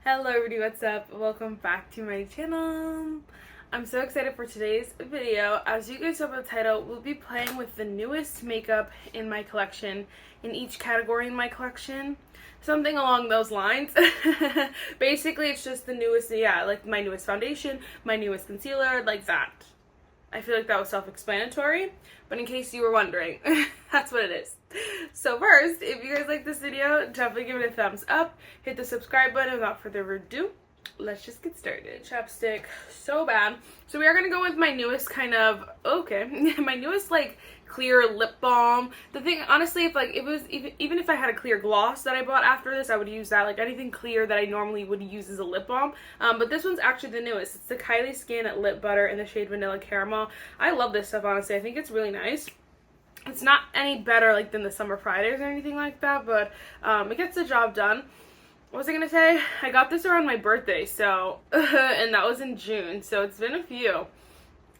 Hello everybody, what's up? Welcome back to my channel. I'm so excited for today's video. As you guys saw by the title, we'll be playing with the newest makeup in my collection, in each category in my collection. Something along those lines. Basically, it's just the newest, like my newest foundation, my newest concealer, like that. I feel like that was self-explanatory, but in case you were wondering, that's what it is. So first, if you guys like this video, definitely give it a thumbs up, hit the subscribe button. Without further ado, let's just get started. Chapstick, so bad. So we are going to go with my newest kind of, my newest like clear lip balm. The thing, honestly, if like it was, even if I had a clear gloss that I bought after this, I would use that. Like anything clear that I normally would use as a lip balm. But this one's actually the newest. It's the Kylie Skin Lip Butter in the shade Vanilla Caramel. I love this stuff, honestly. I think it's really nice. It's not any better like than the Summer Fridays or anything like that, but it gets the job done. What was I gonna say? I got this around my birthday, so and that was in June, so it's been a few,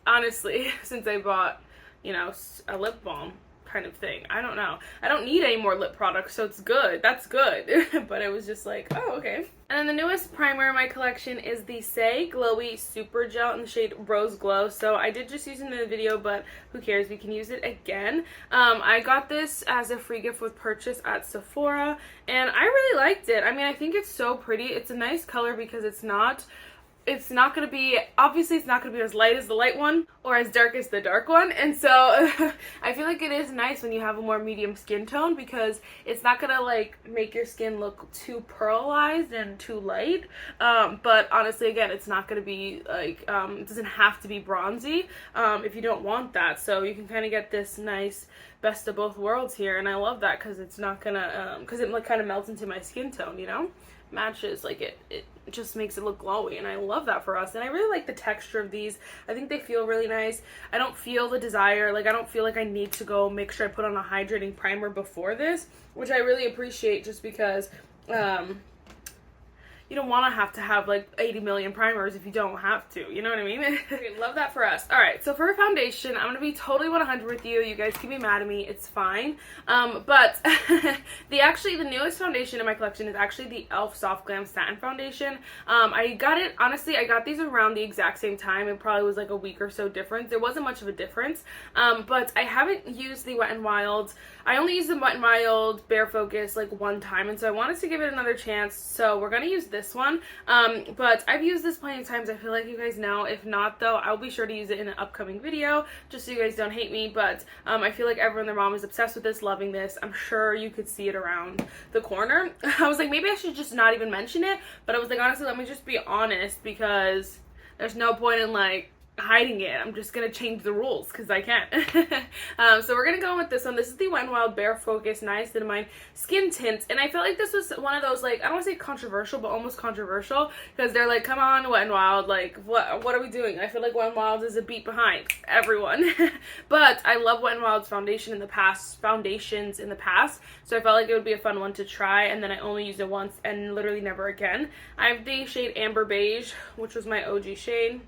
honestly, since I bought, you know, a lip balm kind of thing. I don't know. I don't need any more lip products, so it's good. That's good. But it was just like, oh, okay. And then the newest primer in my collection is the Saie Glowy Super Gel in the shade Roseglow. So I did just use it in the video, but who cares? We can use it again. I got this as a free gift with purchase at Sephora, and I really liked it. I mean, I think it's so pretty. It's a nice color because it's not going to be, obviously it's not going to be as light as the light one or as dark as the dark one, and so I feel like it is nice when you have a more medium skin tone because it's not going to like make your skin look too pearlized and too light, but honestly, again, it's not going to be like, it doesn't have to be bronzy if you don't want that, so you can kind of get this nice best of both worlds here, and I love that because it's not gonna, because it like kind of melts into my skin tone, you know? Matches, like it just makes it look glowy, and I love that for us. And I really like the texture of these. I think they feel really nice. I don't feel the desire, like I don't feel like I need to go make sure I put on a hydrating primer before this, which I really appreciate just because you don't want to have like 80 million primers if you don't have to, you know what I mean? Okay, love that for us. Alright, so for foundation, I'm going to be totally 100 with you. You guys can be mad at me, it's fine. But the newest foundation in my collection is actually the e.l.f. Soft Glam Satin Foundation. I got it, honestly, I got these around the exact same time. It probably was like a week or so difference. There wasn't much of a difference. But I haven't used the Wet n Wild. I only used the Wet n Wild Bare Focus like one time, and so I wanted to give it another chance. So we're going to use this one, but I've used this plenty of times. I feel like you guys know. If not, though, I'll be sure to use it in an upcoming video just so you guys don't hate me. But I feel like everyone and their mom is obsessed with this, loving this. I'm sure you could see it around the corner. I was like, maybe I should just not even mention it, but I was like, honestly, let me just be honest because there's no point in like hiding it. I'm just gonna change the rules because I can. So we're gonna go with this one. This is the Wet n Wild Bare Focus Niacinamide Skin Tint, and I felt like this was one of those, like, I don't want to say controversial, but almost controversial, because they're like, come on, Wet n Wild, like, what are we doing? I feel like Wet n Wild is a beat behind everyone. But I love Wet n Wild's foundations in the past, so I felt like it would be a fun one to try, and then I only used it once and literally never again. I have the shade Amber Beige, which was my OG shade.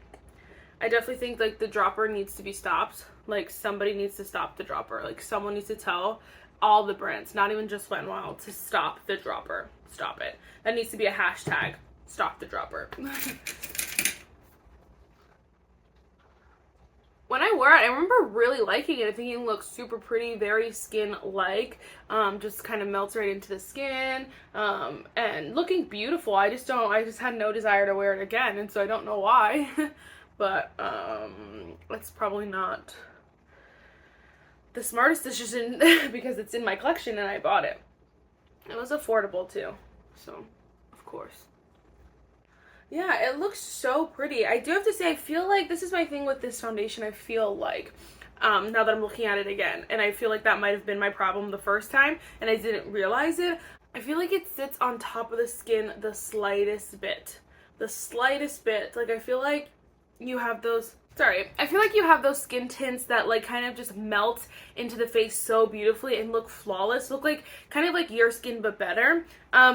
I definitely think like the dropper needs to be stopped. Like somebody needs to stop the dropper. Like someone needs to tell all the brands, not even just Wet n Wild, to stop the dropper. Stop it. That needs to be a hashtag. Stop the dropper. When I wore it, I remember really liking it. I think it looks super pretty, very skin-like. Just kind of melts right into the skin, and looking beautiful. I just had no desire to wear it again, and so I don't know why. But it's probably not the smartest decision because it's in my collection and I bought it. It was affordable too, so of course. Yeah, it looks so pretty. I do have to say, I feel like this is my thing with this foundation. I feel like now that I'm looking at it again, and I feel like that might have been my problem the first time and I didn't realize it. I feel like it sits on top of the skin the slightest bit. Like I feel like you have those, I feel like you have those skin tints that like kind of just melt into the face so beautifully and look flawless, look like kind of like your skin but better.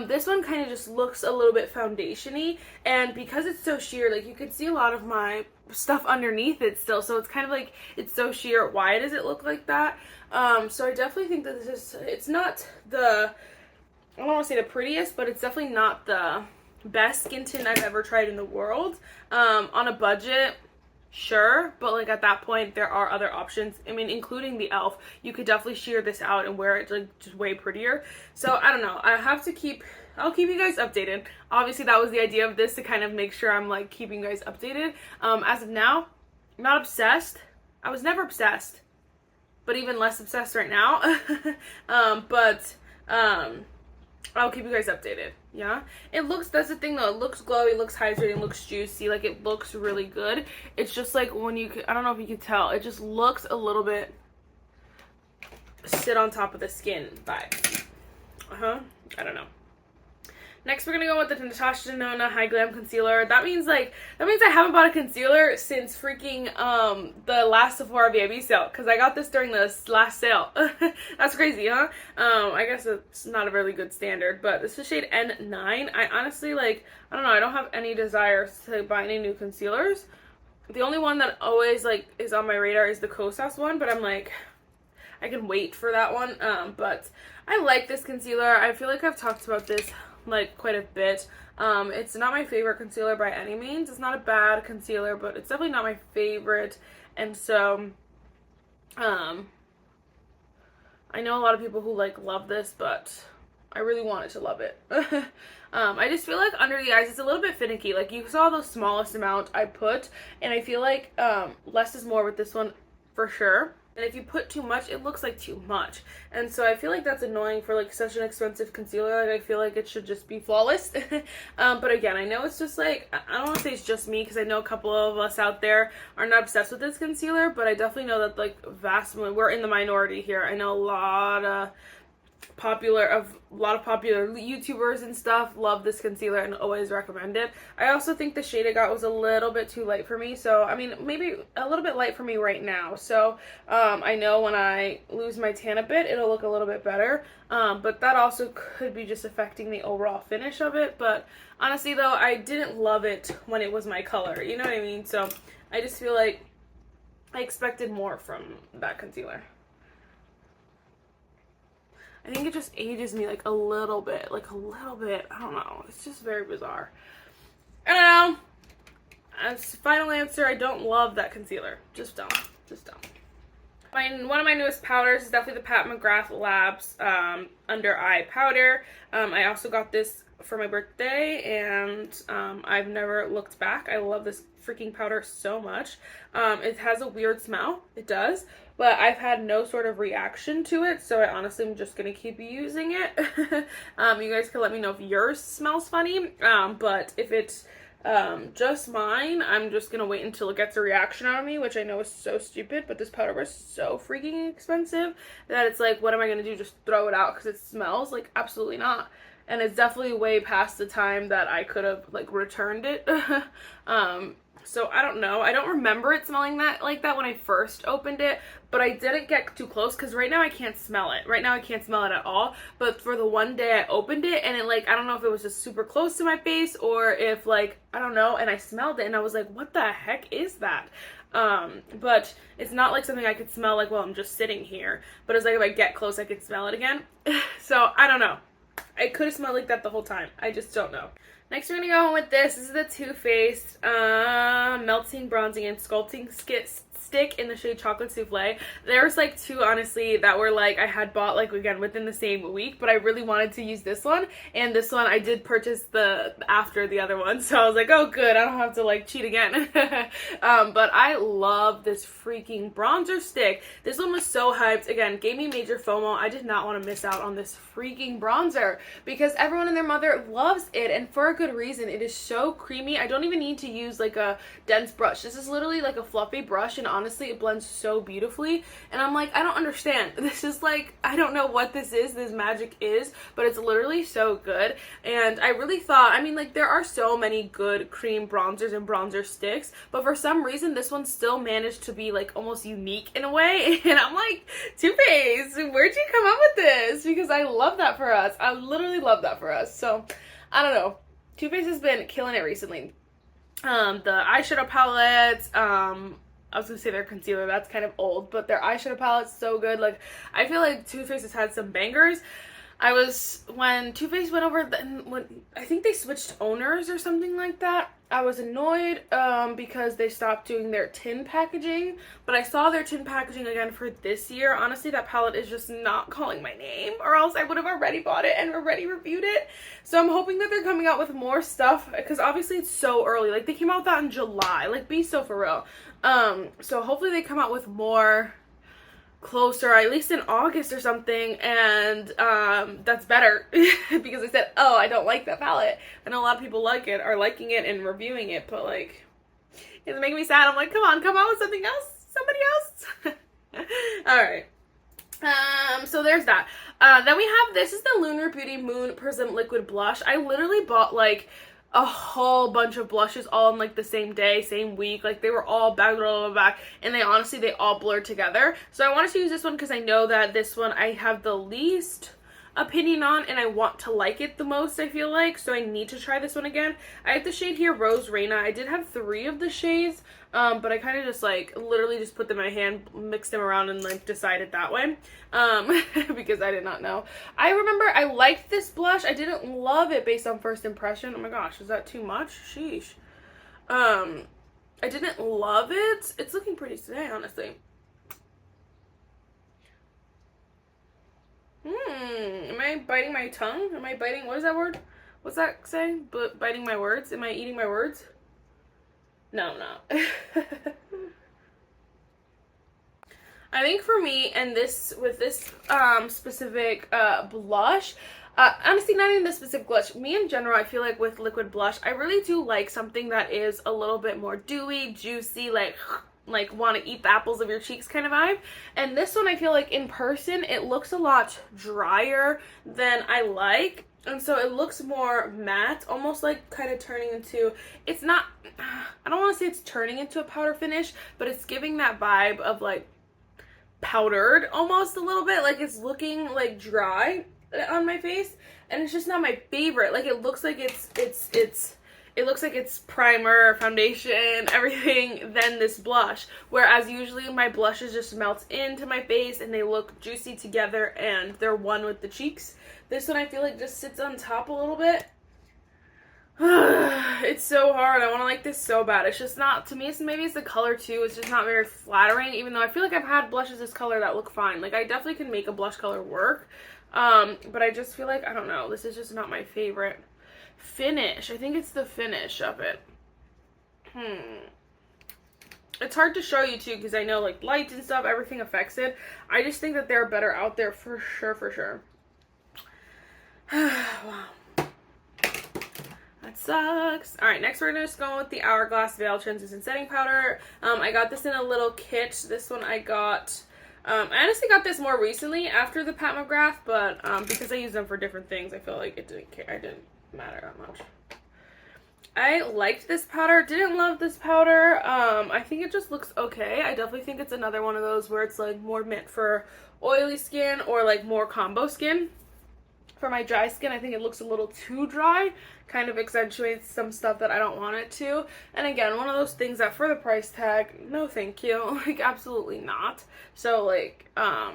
This one kind of just looks a little bit foundation-y, and because it's so sheer, like you can see a lot of my stuff underneath it still, so it's kind of like, it's so sheer. Why does it look like that? So I definitely think that it's not the, I don't want to say the prettiest, but it's definitely not the best skin tint I've ever tried in the world. On a budget, sure, but like at that point there are other options. I mean, including the e.l.f. You could definitely sheer this out and wear it like just way prettier. So I don't know, I'll keep you guys updated. Obviously that was the idea of this, to kind of make sure I'm like keeping you guys updated. As of now, I'm not obsessed. I was never obsessed, but even less obsessed right now. I'll keep you guys updated. Yeah, it looks, that's the thing though, it looks glowy, looks hydrating, looks juicy, like it looks really good. It's just like when you I don't know if you can tell, it just looks a little bit sit on top of the skin vibe. I don't know. Next, we're gonna go with the Natasha Denona Hy-Glam concealer. That means I haven't bought a concealer since freaking the last Sephora VIB sale, because I got this during the last sale. That's crazy, huh? I guess it's not a really good standard, but this is shade N9. I honestly, like, I don't know, I don't have any desire to buy any new concealers. The only one that always like is on my radar is the Kosas one, but I'm like, I can wait for that one. But I like this concealer. I feel like I've talked about this like quite a bit. It's not my favorite concealer by any means. It's not a bad concealer, but it's definitely not my favorite. And so I know a lot of people who like love this, but I really wanted to love it. I just feel like under the eyes it's a little bit finicky. Like you saw the smallest amount I put, and I feel like less is more with this one for sure. And if you put too much, it looks like too much. And so I feel like that's annoying for like such an expensive concealer. Like I feel like it should just be flawless. But again, I know it's just like, I don't want to say it's just me, because I know a couple of us out there are not obsessed with this concealer, but I definitely know that like we're in the minority here. I know a lot of popular YouTubers and stuff love this concealer and always recommend it. I also think the shade I got was a little bit too light for me, so I mean maybe a little bit light for me right now. So I know when I lose my tan a bit it'll look a little bit better, but that also could be just affecting the overall finish of it. But honestly though, I didn't love it when it was my color, you know what I mean? So I just feel like I expected more from that concealer. I think it just ages me like a little bit. I don't know. It's just very bizarre. I don't know. As final answer, I don't love that concealer. Just don't. One of my newest powders is definitely the Pat McGrath Labs Under Eye Powder. I also got this for my birthday, and I've never looked back. I love this freaking powder so much. It has a weird smell. It does. But I've had no sort of reaction to it, so I honestly am just going to keep using it. You guys can let me know if yours smells funny, but if it's just mine, I'm just going to wait until it gets a reaction out of me, which I know is so stupid, but this powder was so freaking expensive that it's like, what am I going to do, just throw it out because it smells? Like, absolutely not. And it's definitely way past the time that I could have, like, returned it. So I don't know. I don't remember it smelling like that when I first opened it, but I didn't get too close because right now I can't smell it. Right now I can't smell it at all. But for the one day I opened it, and it like, I don't know if it was just super close to my face or if like, I don't know, and I smelled it and I was like, what the heck is that? But it's not like something I could smell like while I'm just sitting here, but it's like if I get close I could smell it again. So I don't know. I could have smelled like that the whole time. I just don't know. Next, we're going to go with this. This is the Too Faced Melting, Bronzing, and Sculpting Stick in the shade Chocolate Souffle. There's like two, honestly, that were like, I had bought like, again, within the same week, but I really wanted to use this one. And this one, I did purchase after the other one. So I was like, oh, good. I don't have to like cheat again. But I love this freaking bronzer stick. This one was so hyped. Again, gave me major FOMO. I did not want to miss out on this freaking bronzer because everyone and their mother loves it, and for a good reason. It is so creamy. I don't even need to use like a dense brush. This is literally like a fluffy brush, and honestly it blends so beautifully, and I'm like, I don't understand. This is like, I don't know what this magic is, but it's literally so good. And I really thought, I mean, like, there are so many good cream bronzers and bronzer sticks, but for some reason this one still managed to be like almost unique in a way. And I'm like, Too Faced, where'd you come up with this? Because I love that for us. I literally love that for us. So I don't know, Too Faced has been killing it recently. The eyeshadow palettes, I was gonna say their concealer, that's kind of old, but their eyeshadow palette's so good. Like, I feel like Too Faced has had some bangers. When Too Faced went over, when I think they switched owners or something like that, I was annoyed because they stopped doing their tin packaging, but I saw their tin packaging again for this year. Honestly, that palette is just not calling my name, or else I would have already bought it and already reviewed it. So I'm hoping that they're coming out with more stuff, because obviously it's so early. Like, they came out with that in July. Like, be so for real. So hopefully they come out with more closer, at least in August or something, and that's better because I said, oh, I don't like that palette. I know a lot of people like it, are liking it and reviewing it, but like, it's making me sad. I'm like, come on, come out with something else, somebody else. All right. So there's that. Then we have, this is the Lunar Beauty Moon Prism Liquid Blush. I literally bought like a whole bunch of blushes all in like the same day, same week. Like, they were all back, and they honestly, they all blurred together. So I wanted to use this one because I know that this one I have the least opinion on, and I want to like it the most, I feel like. So I need to try this one again. I have the shade here, Rose Reina. I did have 3 of the shades, but I kind of just like literally just put them in my hand, mixed them around, and like decided that way, because I did not know. I remember I liked this blush. I didn't love it based on first impression. Oh my gosh, is that too much? Sheesh. I didn't love it. It's looking pretty today, honestly. Am I biting my tongue? Am I biting, what is that word? What's that saying? But biting my words? Am I eating my words? No, no. I think for me, and this, with this specific blush, honestly, not even this specific blush, me in general, I feel like with liquid blush, I really do like something that is a little bit more dewy, juicy, like want to eat the apples of your cheeks kind of vibe. And this one, I feel like in person, it looks a lot drier than I like. And so it looks more matte, almost like kind of turning into, it's not, I don't want to say it's turning into a powder finish, but it's giving that vibe of like powdered almost a little bit. Like, it's looking like dry on my face, and it's just not my favorite. Like, it looks like it looks like it's primer, foundation, everything, then this blush. Whereas usually my blushes just melt into my face and they look juicy together and they're one with the cheeks. This one I feel like just sits on top a little bit. It's so hard. I want to like this so bad. It's just not, to me, it's, maybe it's the color too. It's just not very flattering, even though I feel like I've had blushes this color that look fine. Like, I definitely can make a blush color work. But I just feel like, I don't know, this is just not my favorite finish. I think it's the finish of it. It's hard to show you too, because I know like lights and stuff, everything affects it. I just think that they're better out there for sure, for sure. Wow. That sucks. Alright, next we're just going with the Hourglass Veil Translucent Setting Powder. I got this in a little kit. This one I got, I honestly got this more recently after the Pat McGrath, but because I use them for different things, I feel like it didn't matter that much. I liked this powder, didn't love this powder. I think it just looks okay. I definitely think it's another one of those where it's like more meant for oily skin or like more combo skin. For my dry skin, I think it looks a little too dry, kind of accentuates some stuff that I don't want it to. And again, one of those things that for the price tag, no thank you, like absolutely not. So like, I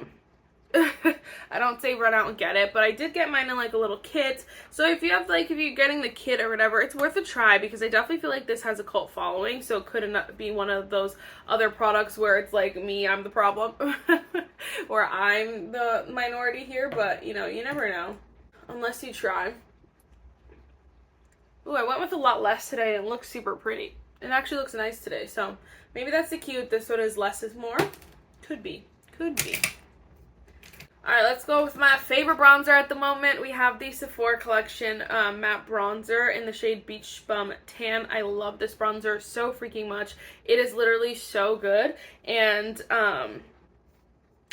don't say run out and get it, but I did get mine in like a little kit. So if you have like, if you're getting the kit or whatever, it's worth a try, because I definitely feel like this has a cult following. So it could not be one of those other products where it's like me, I'm the problem, or I'm the minority here, but you know, you never know unless you try. Ooh, I went with a lot less today and it looks super pretty. It actually looks nice today, so maybe that's the cute. This one is less is more. Could be. Could be. Alright, let's go with my favorite bronzer at the moment. We have the Sephora Collection matte bronzer in the shade Beach Bum Tan. I love this bronzer so freaking much. It is literally so good, and I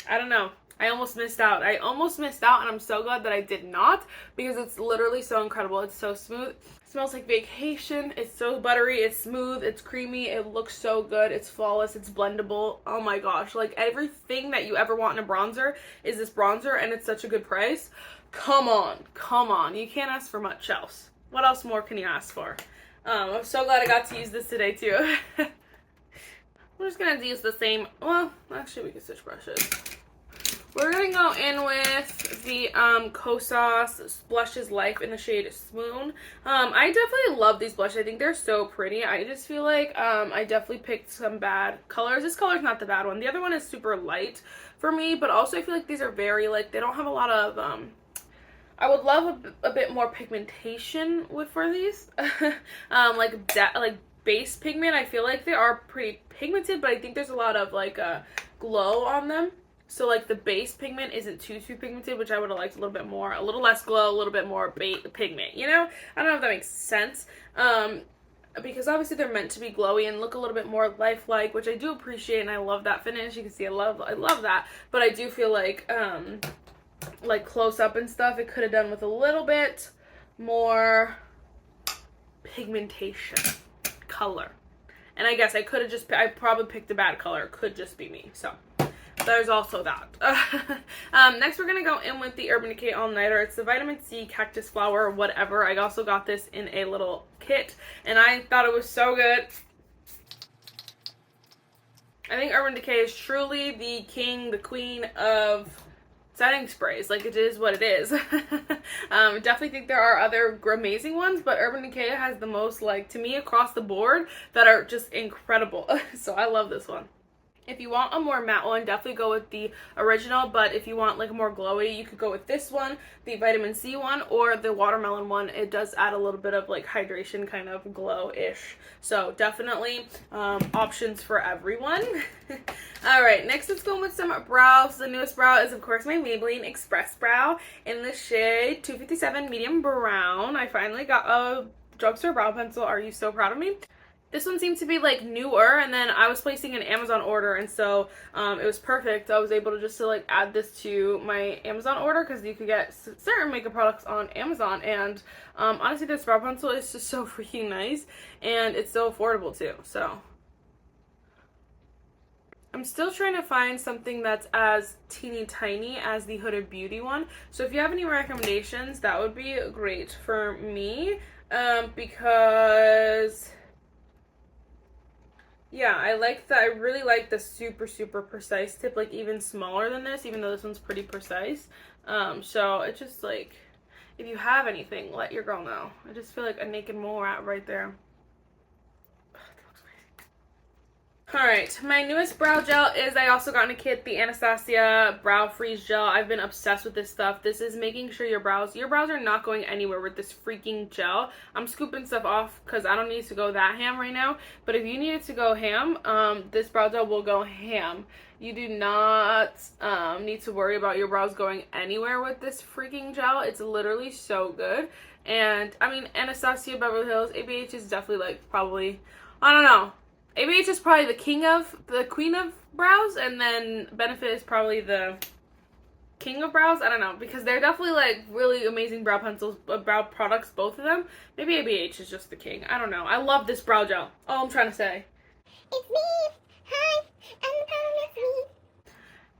don't know. I almost missed out. And I'm so glad that I did not, because it's literally so incredible. It's so smooth. It smells like vacation. It's so buttery. It's smooth. It's creamy. It looks so good. It's flawless. It's blendable. Oh my gosh. Like, everything that you ever want in a bronzer is this bronzer, and it's such a good price. Come on. Come on. You can't ask for much else. What else more can you ask for? I'm so glad I got to use this today too. I'm just going to use the same, well, actually we can switch brushes. We're going to go in with the Kosas Blushes Life in the shade Swoon. I definitely love these blushes. I think they're so pretty. I just feel like I definitely picked some bad colors. This color is not the bad one. The other one is super light for me, but also I feel like these are very, like, they don't have a lot of, I would love a bit more pigmentation for these. like base pigment. I feel like they are pretty pigmented, but I think there's a lot of, like, glow on them. So, like, the base pigment isn't too pigmented, which I would have liked a little bit more. A little less glow, a little bit more pigment, you know? I don't know if that makes sense. Because obviously they're meant to be glowy and look a little bit more lifelike, which I do appreciate, and I love that finish. You can see I love that. But I do feel like close up and stuff, it could have done with a little bit more pigmentation, color. And I guess I could have I probably picked a bad color. It could just be me, so. There's also that. Next, we're going to go in with the Urban Decay All Nighter. It's the Vitamin C Cactus Flower, whatever. I also got this in a little kit, and I thought it was so good. I think Urban Decay is truly the king, the queen of setting sprays. Like, it is what it is. Definitely think there are other amazing ones, but Urban Decay has the most, like, to me, across the board, that are just incredible. So I love this one. If you want a more matte one, definitely go with the original, but if you want like a more glowy, you could go with this one, the Vitamin C one, or the Watermelon one. It does add a little bit of like hydration, kind of glow-ish. So definitely options for everyone. Alright, next let's go with some brows. The newest brow is of course my Maybelline Express Brow in the shade 257 Medium Brown. I finally got a drugstore brow pencil. Are you so proud of me? This one seems to be like newer, and then I was placing an Amazon order, and so it was perfect. I was able to just like add this to my Amazon order, because you could get certain makeup products on Amazon, and honestly this brow pencil is just so freaking nice, and it's so affordable too. So I'm still trying to find something that's as teeny tiny as the Huda Beauty one, so if you have any recommendations, that would be great for me, because yeah, I really like the super precise tip, like even smaller than this, even though this one's pretty precise. So it's just like, if you have anything, let your girl know. I just feel like a naked mole rat right there. Alright, my newest brow gel is, I also got in a kit, the Anastasia Brow Freeze Gel. I've been obsessed with this stuff. This is making sure your brows are not going anywhere with this freaking gel. I'm scooping stuff off because I don't need to go that ham right now. But if you needed to go ham, this brow gel will go ham. You do not need to worry about your brows going anywhere with this freaking gel. It's literally so good. And, I mean, Anastasia, Beverly Hills, ABH is definitely, like, probably, I don't know. ABH is probably the queen of brows, and then Benefit is probably the king of brows. I don't know, because they're definitely like really amazing brow pencils, brow products, both of them. Maybe ABH is just the king. I don't know. I love this brow gel. All I'm trying to say. It's me. Hi. I'm me.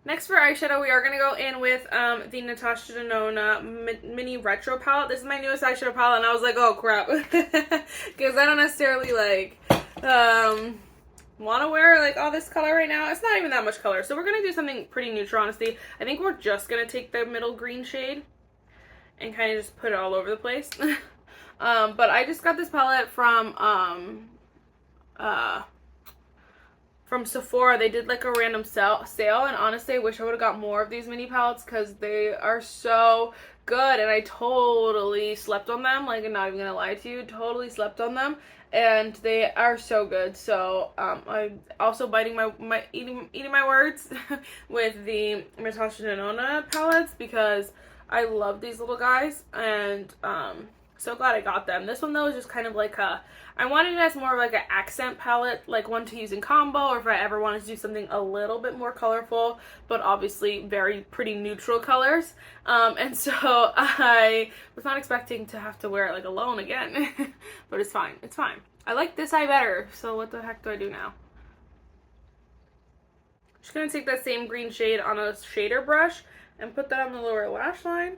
Next for eyeshadow, we are going to go in with the Natasha Denona Mini Retro Palette. This is my newest eyeshadow palette, and I was like, oh crap. Because I don't necessarily like want to wear like all this color right now. It's not even that much color, so we're gonna do something pretty neutral, honestly. I think we're just gonna take the middle green shade and kind of just put it all over the place. But I just got this palette from Sephora. They did like a random sale, and honestly I wish I would have got more of these mini palettes because they are so good, and I totally slept on them. Like, I'm not even gonna lie to you, totally slept on them. And they are so good. So I'm also eating my words with the Natasha Denona palettes, because I love these little guys, and so glad I got them. This one though is just kind of like I wanted it as more of like an accent palette, like one to use in combo, or if I ever wanted to do something a little bit more colorful, but obviously very pretty neutral colors. And so I was not expecting to have to wear it like alone again, but it's fine. It's fine. I like this eye better, so what the heck do I do now? Just gonna take that same green shade on a shader brush and put that on the lower lash line.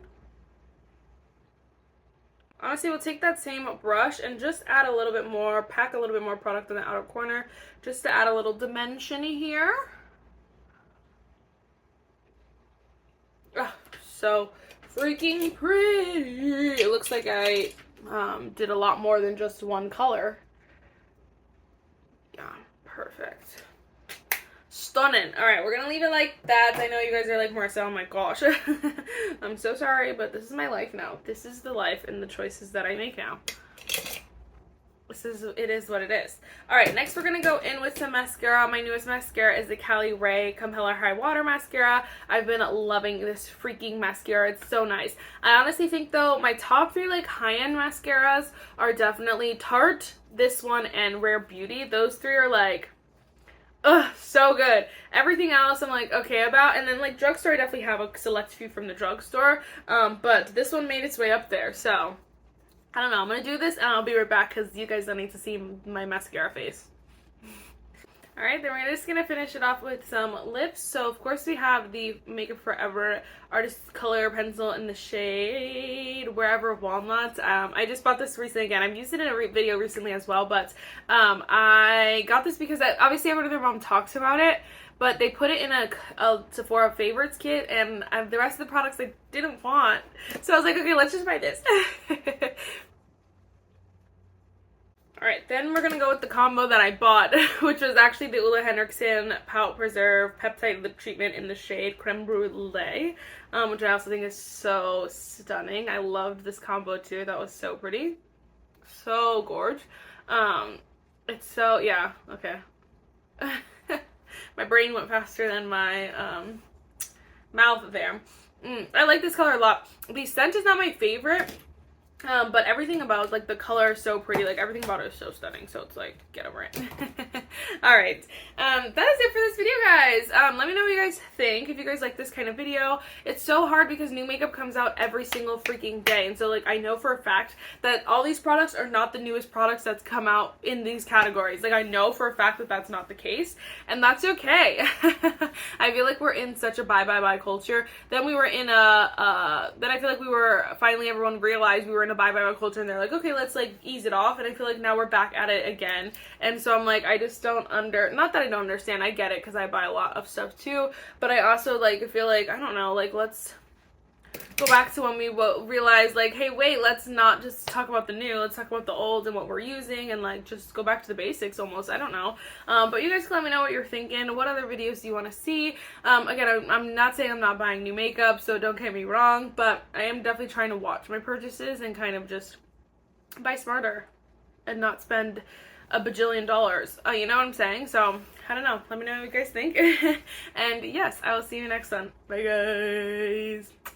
Honestly, we'll take that same brush and just add a little bit more, pack a little bit more product in the outer corner, just to add a little dimension here. Oh, so freaking pretty. It looks like I did a lot more than just one color. Yeah, perfect. Stunning. All right, we're gonna leave it like that. I know you guys are like, Marissa, oh my gosh. I'm so sorry, but this is my life now. This is the life and the choices that I make now. It is what it is. All right, next we're gonna go in with some mascara. My newest mascara is the Kylie Ray Come Hell or High Water mascara. I've been loving this freaking mascara. It's so nice. I honestly think though my top 3 like high-end mascaras are definitely Tarte, this one, and Rare Beauty. Those 3 are like, ugh, so good. Everything else I'm like okay about, and then like drugstore I definitely have a select few from the drugstore, but this one made its way up there, so I don't know. I'm gonna do this and I'll be right back because you guys don't need to see my mascara face. Alright, then we're just gonna finish it off with some lips. So of course we have the Makeup Forever Artist Color Pencil in the shade Wherever Walnuts. I just bought this recently again. I've used it in a video recently as well, but I got this because obviously everyone and their mom talks about it, but they put it in a Sephora favorites kit, and the rest of the products I didn't want. So I was like, okay, let's just buy this. Alright, then we're going to go with the combo that I bought, which was actually the Ole Henriksen Pout Preserve Peptide Lip Treatment in the shade Creme Brulee, which I also think is so stunning. I loved this combo too. That was so pretty. So gorge. It's so, yeah, okay. My brain went faster than my mouth there. I like this color a lot. The scent is not my favorite, but everything about like the color is so pretty. Like everything about it is so stunning. So it's like, get over it. All right, that is it for this video, guys. Let me know what you guys think. If you guys like this kind of video, it's so hard because new makeup comes out every single freaking day, and so like I know for a fact that all these products are not the newest products that's come out in these categories. Like I know for a fact that that's not the case, and that's okay. I feel like we're in such a buy culture. Then we were in then I feel like we were finally, everyone realized we were in a buy culture, and they're like, okay, let's like ease it off, and I feel like now we're back at it again. And so I'm like, I just don't not that I don't understand, I get it because I buy a lot of stuff too, but I also like feel like, I don't know, like let's go back to when we realized like, hey wait, let's not just talk about the new, let's talk about the old and what we're using, and like just go back to the basics almost. I don't know, but you guys can let me know what you're thinking. What other videos do you want to see? Again, I'm not saying I'm not buying new makeup, so don't get me wrong, but I am definitely trying to watch my purchases and kind of just buy smarter and not spend a bajillion dollars. You know what I'm saying? So I don't know, let me know what you guys think. And yes, I will see you next one. Bye guys.